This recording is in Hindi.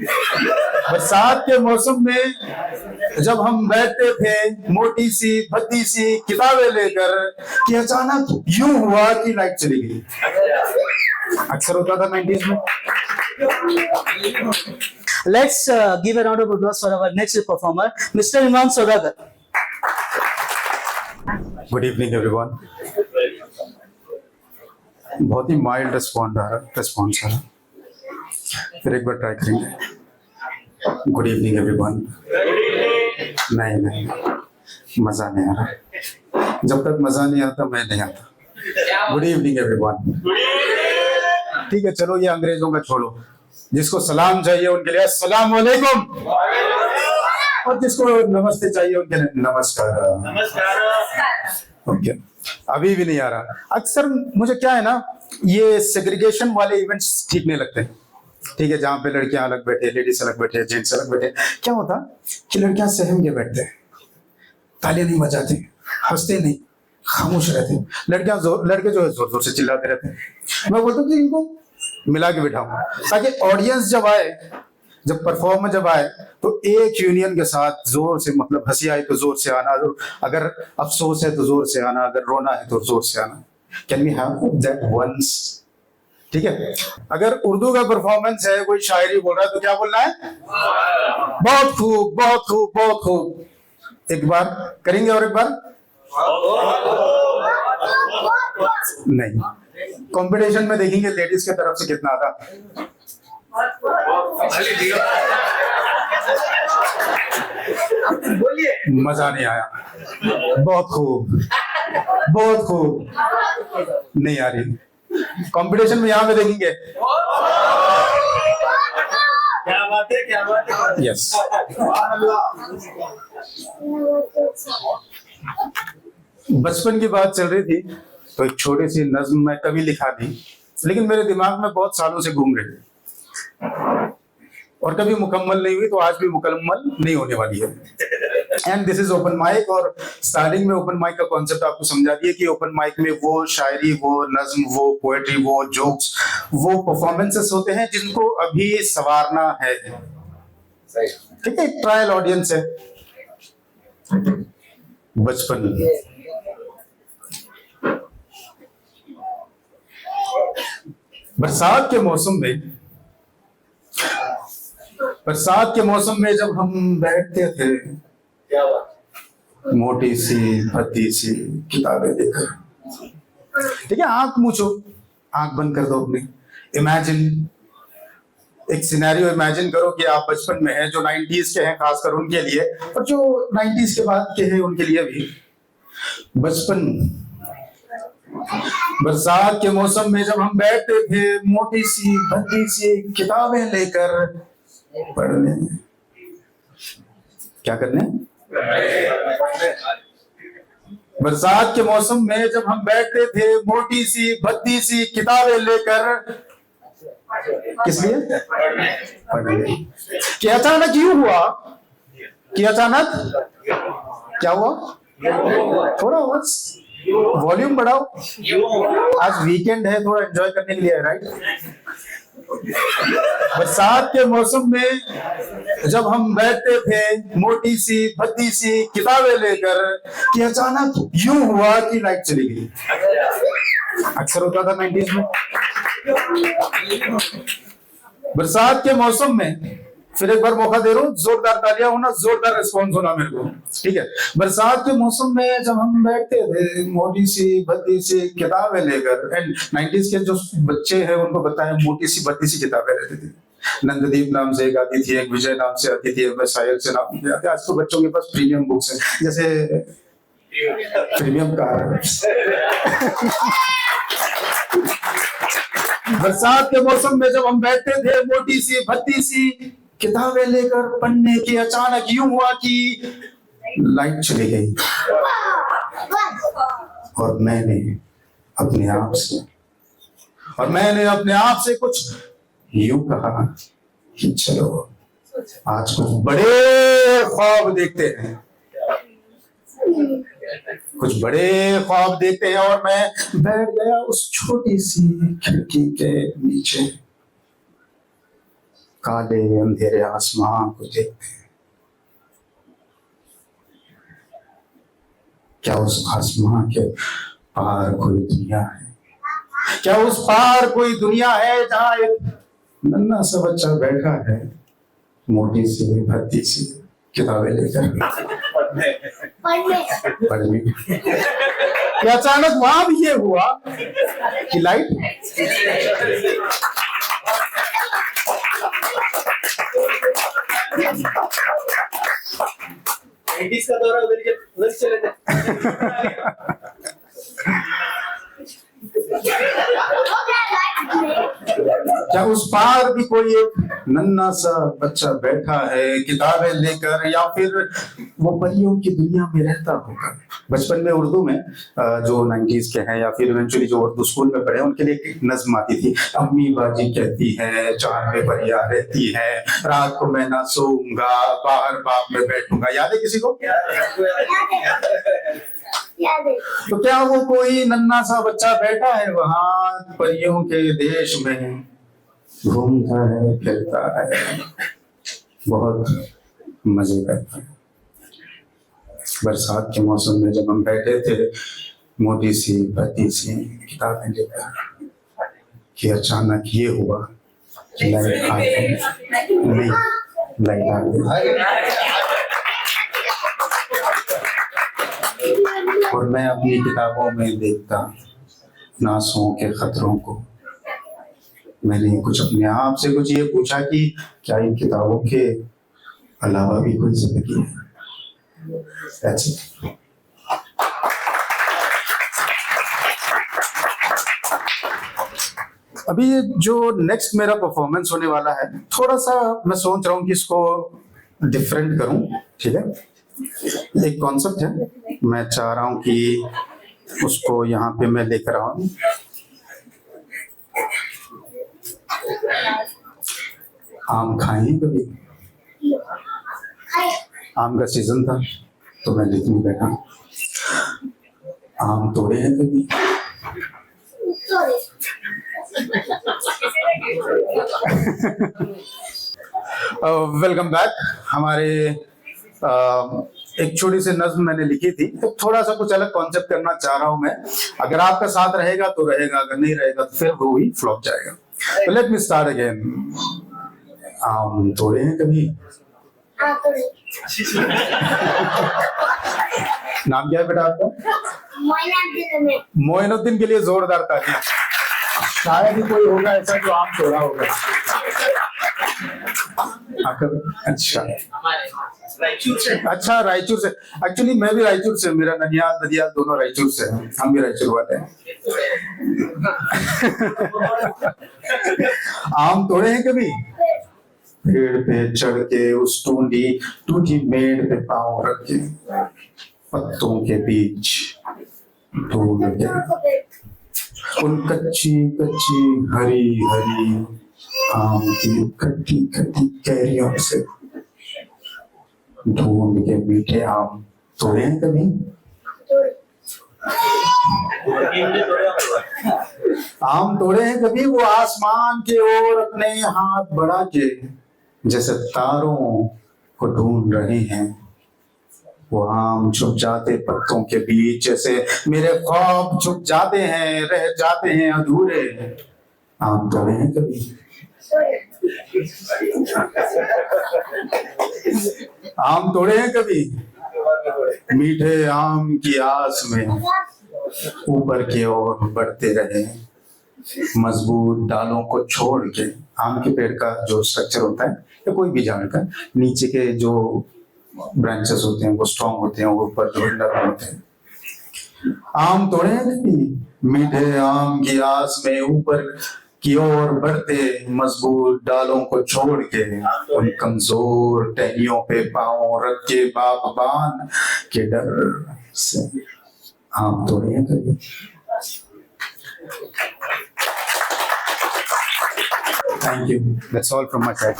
बरसात के मौसम में जब हम बैठते थे मोटी सी भद्दी सी किताबें लेकर कि अचानक यूं हुआ कि लाइट चली गई। अक्सर होता था 90s में। Let's give a round of applause for our next performer, Mr. Imam Saudagar. Good evening everyone. बहुत ही माइल्ड रिस्पॉन्स आ रहा। फिर एक बार ट्राई करेंगे। Good evening everyone. नहीं, मजा नहीं आ रहा। जब तक मजा नहीं आता मैं नहीं आता। Good evening everyone. ठीक है, चलो ये अंग्रेजों का छोड़ो। जिसको सलाम चाहिए उनके लिए अस्सलाम वालेकुम, और जिसको नमस्ते चाहिए उनके लिए नमस्कार। ओके, अभी भी नहीं आ रहा। अक्सर मुझे क्या है ना, ये सेग्रीगेशन वाले इवेंट्स ठीक नहीं लगते। ठीक है, जहाँ पे लड़कियां अलग बैठे, लेडीज अलग बैठे, जेंट्स अलग बैठे, क्या होता कि लड़कियां सहम के बैठते, तालियां नहीं बजाते, हंसते नहीं, खामोश रहते। लड़के जो है जोर जोर से चिल्लाते रहते। मैं बोलता हूँ कि इनको मिला के बिठाऊं ताकि ऑडियंस जब आए, जब परफॉर्मर जब आए तो एक यूनियन के साथ जोर से, मतलब हंसी आई तो जोर से आना, अगर अफसोस है तो जोर से आना, अगर रोना है तो जोर से आना। Can we have that once? ठीक है, अगर उर्दू का परफॉर्मेंस है, कोई शायरी बोल रहा है तो क्या बोलना है? बहुत खूब, बहुत खूब, बहुत खूब। एक बार करेंगे और एक बार नहीं। कंपटीशन में देखेंगे लेडीज की तरफ से कितना आता। मजा नहीं आया। बहुत खूब, बहुत खूब। नहीं आ रही। कंपटीशन में यहाँ पे देखेंगे। क्या बात है, क्या बात है। यस। बचपन की बात चल रही थी तो एक छोटी सी नज्म मैं कभी लिखा नहीं, लेकिन मेरे दिमाग में बहुत सालों से घूम रही है और कभी मुकम्मल नहीं हुई, तो आज भी मुकम्मल नहीं होने वाली है। And this is open mic. और स्टार्टिंग में ओपन माइक का कॉन्सेप्ट आपको समझा दिया कि ओपन माइक में वो शायरी, वो नज्म, वो पोएट्री, वो जोक्स, वो परफॉर्मेंसेस होते हैं जिनको अभी संवारना है। ठीक है, ट्रायल ऑडियंस है। बचपन बरसात के मौसम में जब हम बैठते थे मोटी सी भद्दी सी किताबें लेकर। ठीक है, आंख मूछो, आंख बंद कर दो अपनी। इमेजिन, एक सिनेरियो इमेजिन करो कि आप बचपन में हैं, जो 90s के हैं खासकर उनके लिए, और जो 90s के बाद के हैं उनके लिए भी। बचपन, बरसात के मौसम में जब हम बैठते थे मोटी सी भद्दी सी किताबें लेकर पढ़ने। क्या करने? बरसात के मौसम में जब हम बैठते थे मोटी सी भद्दी सी किताबें लेकर, किस लिए? पढ़ने। कि अचानक यूं हुआ कि अचानक क्या हुआ? थोड़ा वॉल्यूम बढ़ाओ, आज वीकेंड है, थोड़ा एंजॉय करने के लिए है, राइट? बरसात के मौसम में जब हम बैठते थे मोटी सी भद्दी सी किताबें लेकर कि अचानक यूं हुआ कि लाइट चली गई। अक्सर होता था 90s में। बरसात के मौसम में, फिर एक बार मौका दे रहा हूं, जोरदार तालियां होना, जोरदार रिस्पॉन्स होना मेरे को। ठीक है, बरसात के मौसम में जब हम बैठते थे मोटी सी भद्दी सी किताबें लेकर। एंड 90s के जो बच्चे हैं उनको बताएं, मोटी सी भद्दी सी किताबें रहती थी। नंददीप नाम से एक आती थी, एक विजय नाम से आती थी, एक साहिल से नाम से आती थी। आज तो बच्चों के पास प्रीमियम बुक्स हैं, जैसे प्रीमियम कार। बरसात के मौसम में जब हम बैठते थे मोटी सी भद्दी सी किताबें लेकर पढ़ने की, अचानक यूं हुआ कि लाइट चली गई और मैंने अपने आप से कुछ यूं कहा कि चलो आज कुछ बड़े ख्वाब देखते हैं, कुछ बड़े ख्वाब देखते हैं। और मैं बैठ गया उस छोटी सी खिड़की के नीचे काले अंधेरे आसमां को देखते हैं। क्या उस आसमां के पार कोई दुनिया है? क्या उस पार कोई दुनिया है जहां एक नन्हा सा बच्चा बैठा है, मोटी सी भद्दी सी किताबें लेकर पढ़ने? क्या अचानक वहां भी ये हुआ कि लाइट का दौरा उधर चले थे। क्या उस पार भी कोई एक नन्हा सा बच्चा बैठा है किताबें लेकर, या फिर वो परियों की दुनिया में रहता होगा? बचपन में उर्दू में जो 90s के हैं या फिर इवेंचुअली जो उर्दू स्कूल में पढ़े, उनके लिए एक नज्म आती थी, अम्मी बाजी कहती है चांद में परियां रहती है, रात को मैं ना सोऊंगा बाहर बाप में बैठूंगा। याद है किसी को? तो क्या वो कोई नन्हा सा बच्चा बैठा है वहां परियों के देश में, घूमता है फिरता है, बहुत मजे करता है। बरसात के मौसम में जब हम बैठे थे मोटी सी भद्दी सी किताबें लेकर, कि अचानक ये हुआ कि लाइट आ गई। नहीं, लाइट आ गई और मैं अपनी किताबों में देखता नासों के खतरों को। मैंने कुछ अपने आप से कुछ ये पूछा कि क्या इन किताबों के अलावा भी कोई जिंदगी है? That's it. अभी जो नेक्स्ट मेरा परफॉर्मेंस होने वाला है, थोड़ा सा मैं सोच रहा हूँ कि इसको डिफरेंट करूं। ठीक है, एक कॉन्सेप्ट है, मैं चाह रहा हूं कि उसको यहाँ पे मैं लेकर आऊं। आम खाए कभी? आम का सीजन था तो मैं लिखने बैठा। आम तोड़े हैं कभी? Welcome back. हमारे एक छोटी सी नज्म मैंने लिखी थी, तो थोड़ा सा कुछ अलग कॉन्सेप्ट करना चाह रहा हूं मैं। अगर आपका साथ रहेगा तो रहेगा, अगर नहीं रहेगा तो फिर वो ही फ्लॉप जाएगा। तो लेट मी स्टार्ट अगेन। आम तोड़े हैं कभी? नाम क्या है बेटा आपका? मोइनुद्दीन के लिए जोरदार तालियां। शायद ही कोई होगा ऐसा जो आम तोड़ा होगा। अच्छा, अच्छा रायचूर से। एक्चुअली मैं भी रायचूर से, मेरा ननियाल ददियाल दोनों रायचूर से हैं, हम भी रायचूर वाले हैं। आम तोड़े हैं कभी? पेड़ पे चढ़ के उस टूटी मेड़ पे पांव रख के, पत्तों के बीच ढूंढ के उन कच्ची कच्ची हरी हरी आम की खट्टी खट्टी कैरियों से ढूंढ के मीठे आम तोड़े हैं कभी? आम तोड़े हैं कभी? वो आसमान के ओर अपने हाथ बढ़ा के जैसे तारों को ढूंढ रहे हैं। वो आम छुप जाते पत्तों के बीच, जैसे मेरे ख्वाब छुप जाते हैं, रह जाते हैं अधूरे। आम तोड़े हैं कभी? आम तोड़े हैं कभी? मीठे आम की आस में ऊपर की ओर बढ़ते रहे, मजबूत डालों को छोड़ के। आम के पेड़ का जो स्ट्रक्चर होता है या कोई भी झाड़ का, नीचे के जो ब्रांचेस होते हैं वो स्ट्रॉन्ग होते हैं, वो ऊपर जो नरम होते हैं। आम तोड़े हैं कभी? मीठे आम की आस में ऊपर की ओर बढ़ते, मजबूत डालों को छोड़ के, उन कमजोर टहनियों पे पांव रख के बागबान के डर से। आम तोड़े हैं कभी? Thank you. That's all from my side.